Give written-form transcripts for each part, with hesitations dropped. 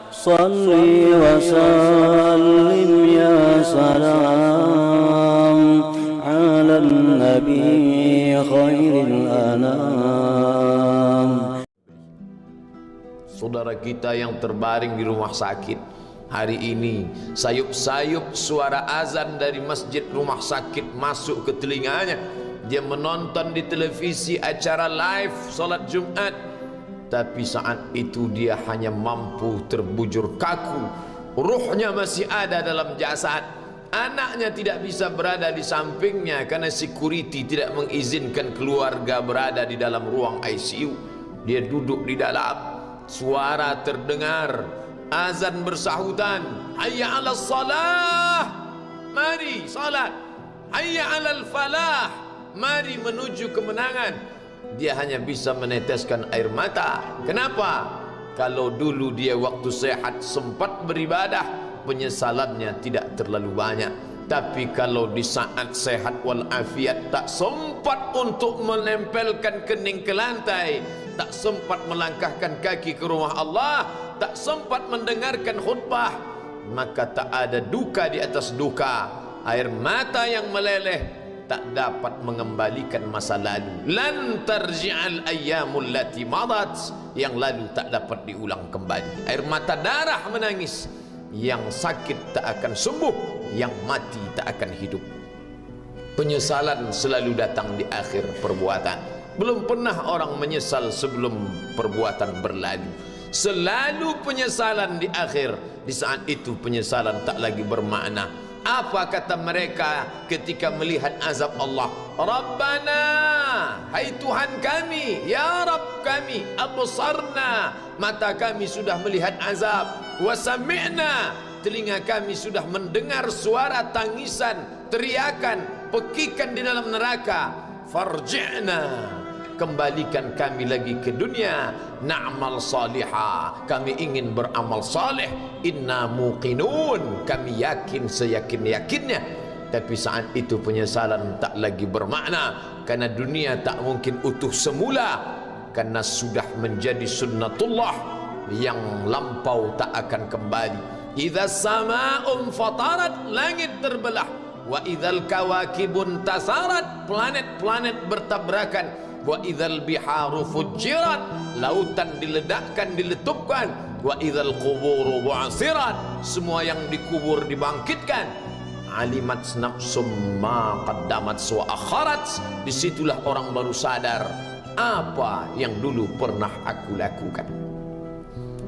salli wa sallim ya salam ala nabi khairil anam. Saudara kita yang terbaring di rumah sakit hari ini, sayup-sayup suara azan dari masjid rumah sakit masuk ke telinganya. Dia menonton di televisi acara live solat Jumat, tapi saat itu dia hanya mampu terbujur kaku. Ruhnya masih ada dalam jasad. Anaknya tidak bisa berada di sampingnya karena security tidak mengizinkan keluarga berada di dalam ruang ICU. Dia duduk di dalam. Suara terdengar, azan bersahutan, hayya 'alas salah, mari salat, hayya 'alal falah, mari menuju kemenangan. Dia hanya bisa meneteskan air mata. Kenapa? Kalau dulu dia waktu sehat sempat beribadah, penyesalannya tidak terlalu banyak. Tapi kalau di saat sehat walafiat tak sempat untuk menempelkan kening ke lantai, tak sempat melangkahkan kaki ke rumah Allah, tak sempat mendengarkan khutbah, maka tak ada duka di atas duka. Air mata yang meleleh tak dapat mengembalikan masa lalu. Lan tarji'al ayyamul lati madat, yang lalu tak dapat diulang kembali. Air mata darah menangis, yang sakit tak akan sembuh, yang mati tak akan hidup. Penyesalan selalu datang di akhir perbuatan. Belum pernah orang menyesal sebelum perbuatan berlalu. Selalu penyesalan di akhir. Di saat itu penyesalan tak lagi bermakna. Apa kata mereka ketika melihat azab Allah? Rabbana, hai Tuhan kami, ya Rabb kami, absarna, mata kami sudah melihat azab, wa sami'na, telinga kami sudah mendengar suara tangisan, teriakan, pekikan di dalam neraka. Farji'na, kembalikan kami lagi ke dunia, na'mal salihah, kami ingin beramal saleh, inna muqinun, kami yakin seyakin-yakinnya. Tapi saat itu penyesalan tak lagi bermakna, karena dunia tak mungkin utuh semula, karena sudah menjadi sunnatullah yang lampau tak akan kembali. Idza sama'un fatarat, langit terbelah, wa idzal kawakibun tasarat, planet-planet bertabrakan, wa idzal biharu fujirat, lautan diledakkan, diletupkan, wa idzal quburu bu'asirat, semua yang dikubur dibangkitkan. Alimat nafsum ma qaddamat wa akharat, disitulah orang baru sadar apa yang dulu pernah aku lakukan.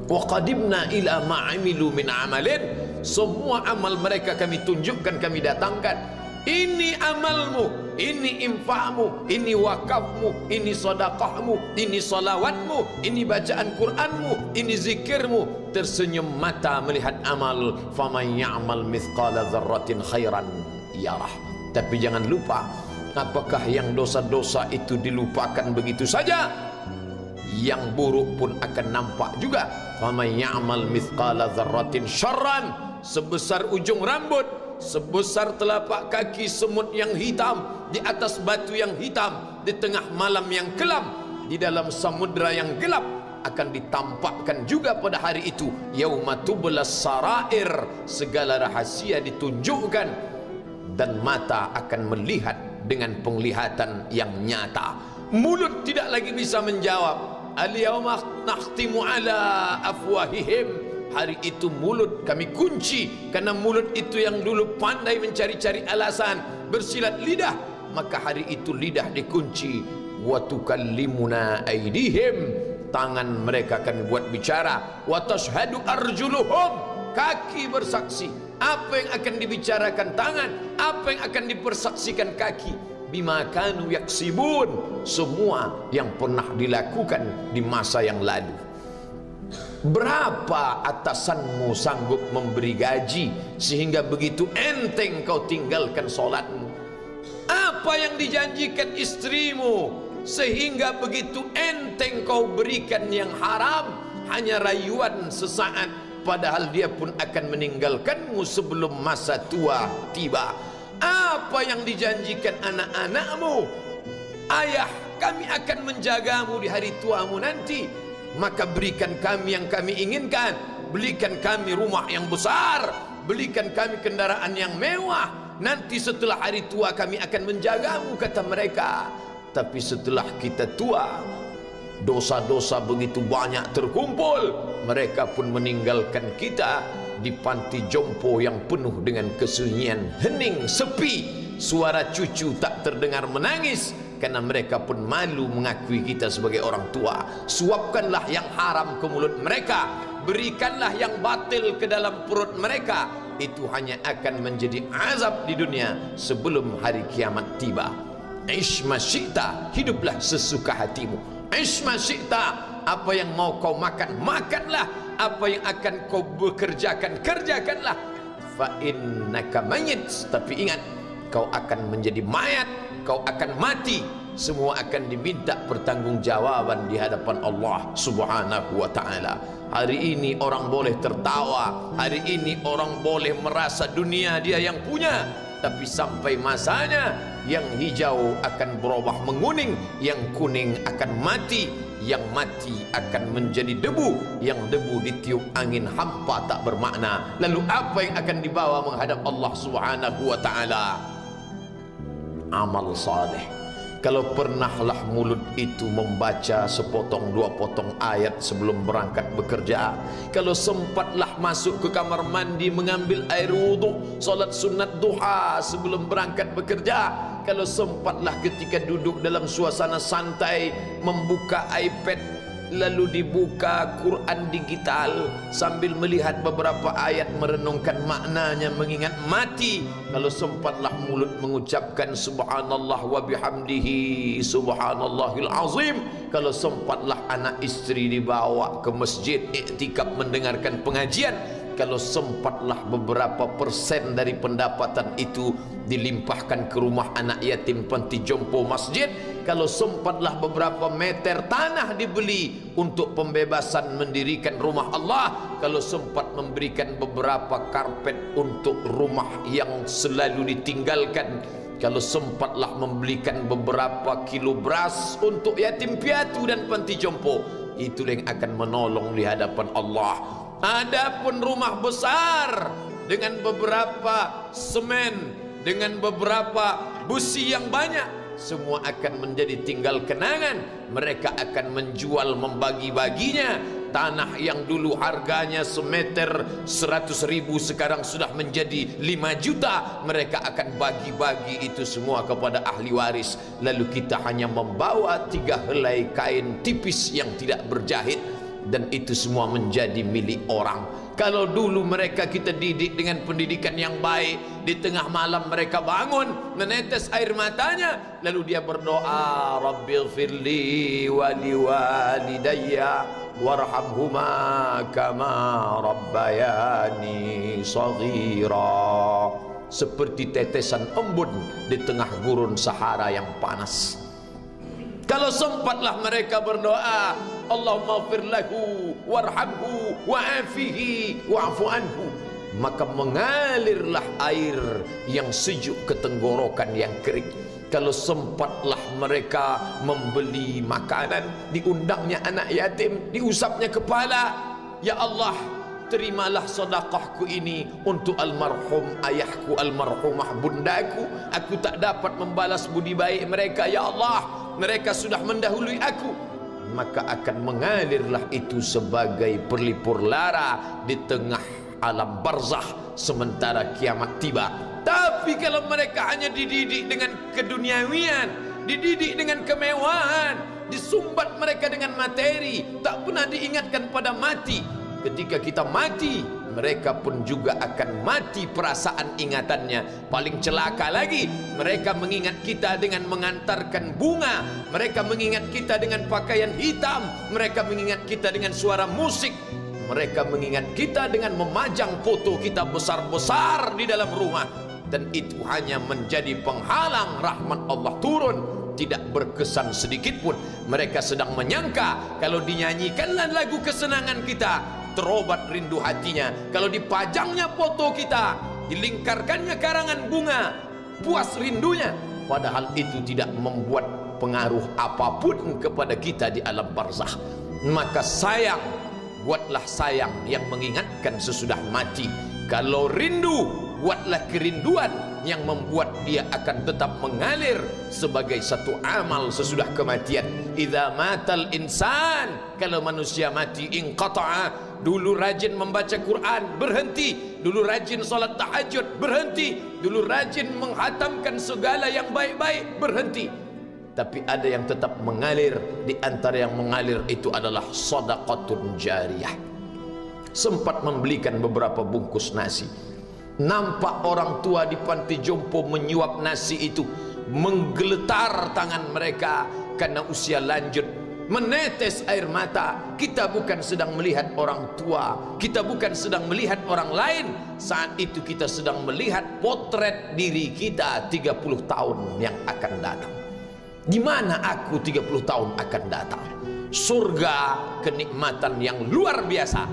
Wa qadimna ila ma amilu min amalin, semua amal mereka kami tunjukkan, kami datangkan. Ini amalmu, ini infakmu, ini wakafmu, ini sedekahmu, ini salawatmu, ini bacaan Qur'anmu, ini zikirmu. Tersenyum mata melihat amal. Faman ya'mal mithqala dzarratin khairan yarah. Tapi jangan lupa, apakah yang dosa-dosa itu dilupakan begitu saja? Yang buruk pun akan nampak juga. Faman ya'mal mithqala dzarratin syarran, sebesar ujung rambut, sebesar telapak kaki semut yang hitam, di atas batu yang hitam, di tengah malam yang kelam, di dalam samudra yang gelap, akan ditampakkan juga pada hari itu. Yauma tublas sarair, segala rahasia ditunjukkan, dan mata akan melihat dengan penglihatan yang nyata. Mulut tidak lagi bisa menjawab. Al-yauma nakhtimu ala afwahihim, hari itu mulut kami kunci, karena mulut itu yang dulu pandai mencari-cari alasan, bersilat lidah, maka hari itu lidah dikunci. Wa tukallimuna aydihim, tangan mereka kami buat bicara. Wa tashhadu arjuluhum, kaki bersaksi. Apa yang akan dibicarakan tangan, apa yang akan dipersaksikan kaki? Bima kanu yaksibun, semua yang pernah dilakukan di masa yang lalu. Berapa atasanmu sanggup memberi gaji sehingga begitu enteng kau tinggalkan solatmu? Apa yang dijanjikan istrimu sehingga begitu enteng kau berikan yang haram, hanya rayuan sesaat, padahal dia pun akan meninggalkanmu sebelum masa tua tiba? Apa yang dijanjikan anak-anakmu? Ayah, kami akan menjagamu di hari tuamu nanti, maka berikan kami yang kami inginkan. belikan kami rumah yang besar, belikan kami kendaraan yang mewah. Nanti setelah hari tua kami akan menjagamu, kata mereka. Tapi setelah kita tua, dosa-dosa begitu banyak terkumpul, mereka pun meninggalkan kita di panti jompo yang penuh dengan kesunyian, hening, sepi. Suara cucu tak terdengar menangis, karena mereka pun malu mengakui kita sebagai orang tua. Suapkanlah yang haram ke mulut mereka, berikanlah yang batil ke dalam perut mereka. Itu hanya akan menjadi azab di dunia sebelum hari kiamat tiba. Ish ma syi'ta, hiduplah sesuka hatimu. Ish ma syi'ta, apa yang mau kau makan, makanlah. Apa yang akan kau bekerjakan, kerjakanlah. Fa innaka mayyit, tapi ingat, kau akan menjadi mayat, kau akan mati. Semua akan diminta pertanggungjawaban di hadapan Allah Subhanahu wa ta'ala. Hari ini orang boleh tertawa, hari ini orang boleh merasa dunia dia yang punya, tapi sampai masanya yang hijau akan berubah menguning, yang kuning akan mati, yang mati akan menjadi debu, yang debu ditiup angin hampa tak bermakna. Lalu apa yang akan dibawa menghadap Allah Subhanahu wa ta'ala? Amal saleh. Kalau pernahlah mulut itu membaca sepotong dua potong ayat sebelum berangkat bekerja, kalau sempatlah masuk ke kamar mandi mengambil air wudhu, solat sunat duha sebelum berangkat bekerja, kalau sempatlah ketika duduk dalam suasana santai membuka iPad, lalu dibuka Quran digital sambil melihat beberapa ayat, merenungkan maknanya, mengingat mati, kalau sempatlah mulut mengucapkan subhanallah wa bihamdihi subhanallahil azim, kalau sempatlah anak istri dibawa ke masjid iktikaf mendengarkan pengajian, kalau sempatlah beberapa persen dari pendapatan itu dilimpahkan ke rumah anak yatim panti jompo masjid, kalau sempatlah beberapa meter tanah dibeli untuk pembebasan mendirikan rumah Allah, kalau sempat memberikan beberapa karpet untuk rumah yang selalu ditinggalkan, kalau sempatlah membelikan beberapa kilo beras untuk yatim piatu dan panti jompo, itu yang akan menolong di hadapan Allah. Adapun rumah besar dengan beberapa semen, dengan beberapa busi yang banyak, semua akan menjadi tinggal kenangan. Mereka akan menjual, membagi-baginya. Tanah yang dulu harganya semeter 100.000 sekarang sudah menjadi 5 juta. Mereka akan bagi-bagi itu semua kepada ahli waris. Lalu kita hanya membawa 3 helai kain tipis yang tidak berjahit, dan itu semua menjadi milik orang. Kalau dulu mereka kita didik dengan pendidikan yang baik, di tengah malam mereka bangun menetes air matanya, lalu dia berdoa, Rabbighfirli wa liwalidayya warhamhuma kama rabbayani shaghira, seperti tetesan embun di tengah gurun Sahara yang panas. Kalau sempatlah mereka berdoa, Allahumma ighfir lahu warhamhu wa'afihi wa'fu anhu, maka mengalirlah air yang sejuk ke tenggorokan yang kering. Kalau sempatlah mereka membeli makanan, diundangnya anak yatim, diusapnya kepala, ya Allah, terimalah sedekahku ini untuk almarhum ayahku, almarhumah bundaku. Aku tak dapat membalas budi baik mereka, ya Allah, mereka sudah mendahului aku. Maka akan mengalirlah itu sebagai perlipur lara di tengah alam barzah sementara kiamat tiba. Tapi kalau mereka hanya dididik dengan keduniawian, dididik dengan kemewahan, disumbat mereka dengan materi, tak pernah diingatkan pada mati. Ketika kita mati, mereka pun juga akan mati perasaan ingatannya. Paling celaka lagi, mereka mengingat kita dengan mengantarkan bunga, mereka mengingat kita dengan pakaian hitam, mereka mengingat kita dengan suara musik, mereka mengingat kita dengan memajang foto kita besar-besar di dalam rumah. Dan itu hanya menjadi penghalang rahmat Allah turun, tidak berkesan sedikit pun. Mereka sedang menyangka kalau dinyanyikanlah lagu kesenangan kita, terobat rindu hatinya. Kalau dipajangnya foto kita, dilingkarkannya karangan bunga, puas rindunya. Padahal itu tidak membuat pengaruh apapun kepada kita di alam barzakh. Maka sayang buatlah sayang yang mengingatkan sesudah mati. Kalau rindu, buatlah kerinduan yang membuat dia akan tetap mengalir sebagai satu amal sesudah kematian. Idza matal insan, kalau manusia mati, inqata'a, dulu rajin membaca Quran, berhenti. Dulu rajin salat tahajud, berhenti. Dulu rajin menghatamkan segala yang baik-baik, berhenti. Tapi ada yang tetap mengalir. Di antara yang mengalir itu adalah sedekatun jariyah. Sempat membelikan beberapa bungkus nasi, nampak orang tua di panti jompo menyuap nasi itu, menggeletar tangan mereka karena usia lanjut, menetes air mata. Kita bukan sedang melihat orang tua, kita bukan sedang melihat orang lain. Saat itu kita sedang melihat potret diri kita 30 tahun yang akan datang. Di mana aku 30 tahun akan datang? Surga, kenikmatan yang luar biasa,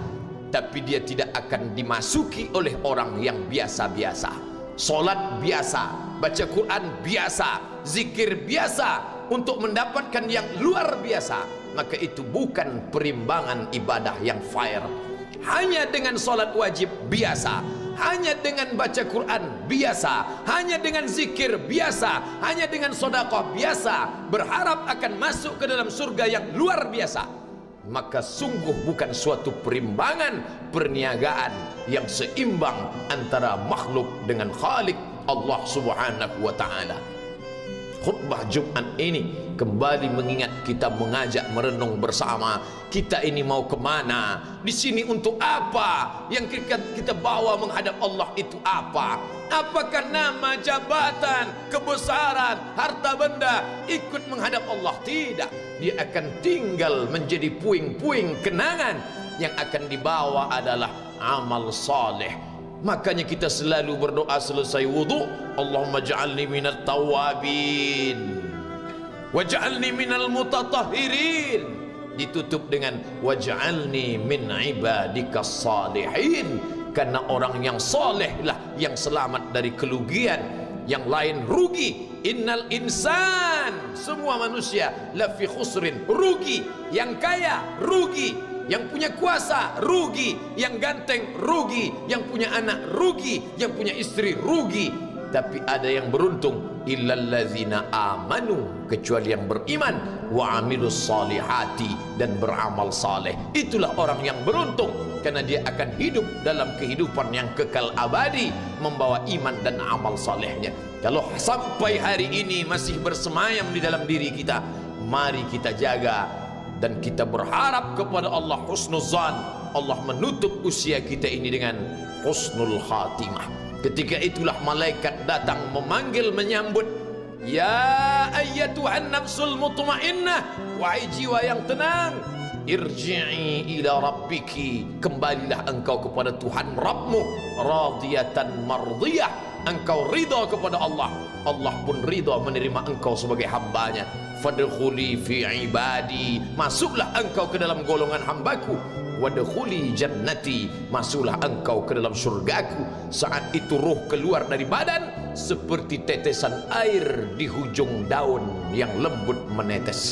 tapi dia tidak akan dimasuki oleh orang yang biasa-biasa. Solat biasa, baca Quran biasa, zikir biasa, untuk mendapatkan yang luar biasa, maka itu bukan perimbangan ibadah yang fair. Hanya dengan solat wajib biasa, hanya dengan baca Quran biasa, hanya dengan zikir biasa, hanya dengan sedekah biasa, berharap akan masuk ke dalam surga yang luar biasa, maka sungguh bukan suatu perimbangan perniagaan yang seimbang antara makhluk dengan Khalik Allah Subhanahu wa taala. Khutbah Jumat ini kembali mengingat kita, mengajak merenung bersama. Kita ini mau kemana? Di sini untuk apa? Yang kita bawa menghadap Allah itu apa? Apakah nama, jabatan, kebesaran, harta benda ikut menghadap Allah? Tidak. Dia akan tinggal menjadi puing-puing kenangan. Yang akan dibawa adalah amal saleh. Makanya kita selalu berdoa selesai wudu, Allahumma ja'alni minat tawabin waj'alni minal mutatahhirin. Ditutup dengan waj'alni min ibadikas salihin, karena orang yang soleh lah yang selamat dari kerugian, yang lain rugi. Innal insan, semua manusia lafi khusrin, rugi. Yang kaya rugi, yang punya kuasa rugi, yang ganteng rugi, yang punya anak rugi, yang punya istri rugi. Tapi ada yang beruntung, illallazina amanu, kecuali yang beriman, wa amilus salihati, dan beramal saleh. Itulah orang yang beruntung, karena dia akan hidup dalam kehidupan yang kekal abadi, membawa iman dan amal salehnya. Kalau sampai hari ini masih bersemayam di dalam diri kita, mari kita jaga. Dan kita berharap kepada Allah husnuzan, Allah menutup usia kita ini dengan husnul khatimah. Ketika itulah malaikat datang memanggil, menyambut, ya ayyatuhan nafsul mutmainnah, wahai jiwa yang tenang, irji'i ila rabbiki, kembalilah engkau kepada Tuhan Rabbmu, radiyatan mardiyah, engkau ridha kepada Allah, Allah pun ridha menerima engkau sebagai hambanya. Fadkhuli fi ibadi, masuklah engkau ke dalam golongan hambaku. Wadkhuli jannati, masuklah engkau ke dalam surgaku. Saat itu ruh keluar dari badan seperti tetesan air di hujung daun yang lembut menetes.